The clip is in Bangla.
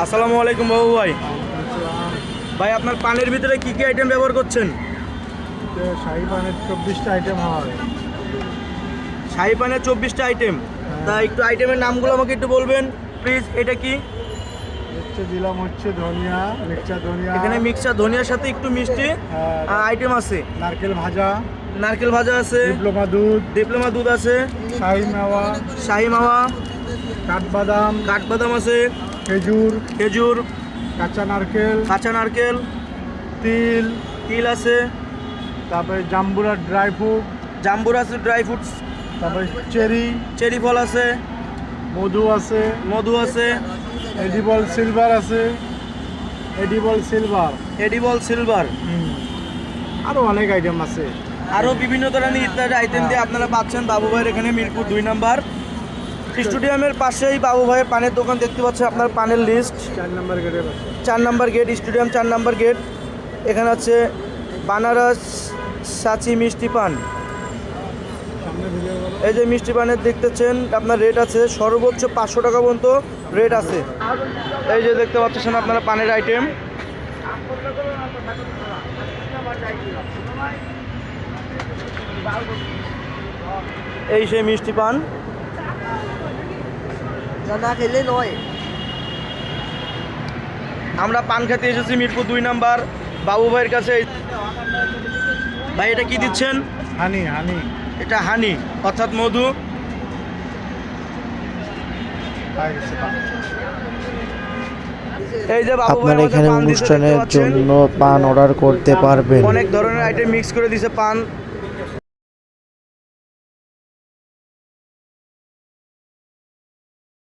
আসসালামু আলাইকুম বাবু ভাই। ভাই আপনার পানের ভিতরে কি কি আইটেম ব্যবহার করছেন? শাহী পানের 24টা আইটেম হয়। শাহী পানের 24টা আইটেম। তা একটু আইটেমের নামগুলো আমাকে একটু বলবেন প্লিজ। এটা কি? দিলাম হচ্ছে ধনিয়া, মিক্সচার ধনিয়া, এখানে মিক্সচার ধনিয়ার সাথে একটু মিষ্টি আইটেম আছে। নারকেল ভাজা, নারকেল ভাজা আছে, ডিপ্লোমা দুধ আছে, শাহী মাওয়া, কাঠবাদাম আছে, খেজুর, কাঁচা নারকেল, তিল আছে, তারপরে জাম্বুরা ড্রাই ফ্রুটস, তারপরে চেরি ফল আছে, মধু আছে, এডিবল সিলভার, আরো অনেক আইটেম আছে। আরও বিভিন্ন ধরনের ইত্যাদি আইটেম দিয়ে আপনারা পাচ্ছেন বাবু ভাইয়ের এখানে মিরপুর 2 নম্বর স্টেডিয়ামের পাশেই বাবু ভাইয়ের পানের দোকান দেখতে পাচ্ছেন। আপনার পানের লিস্ট 4 নম্বর গেট, স্টেডিয়াম 4 নম্বর গেট। এখানে আছে বানারস সাচি মিষ্টি পান। এই যে মিষ্টি পানের দেখতেছেন আপনার রেট আছে সর্বোচ্চ 500 টাকা পর্যন্ত রেট আছে। এই যে দেখতে পাচ্ছেন আপনারা পানের আইটেম। এই সেই মিষ্টি পান না খেলে নয়। আমরা পান খেতে এসেছি মিরপুর 2 নম্বর বাবু ভাইয়ের কাছে। ভাই এটা কি দিচ্ছেন? হানি এটা হানি অর্থাৎ মধু। এই যে বাবু ভাই আপনারা এখানে অনুষ্ঠানের জন্য পান অর্ডার করতে পারবেন। অনেক ধরনের আইটেম মিক্স করে দিয়েছে পান।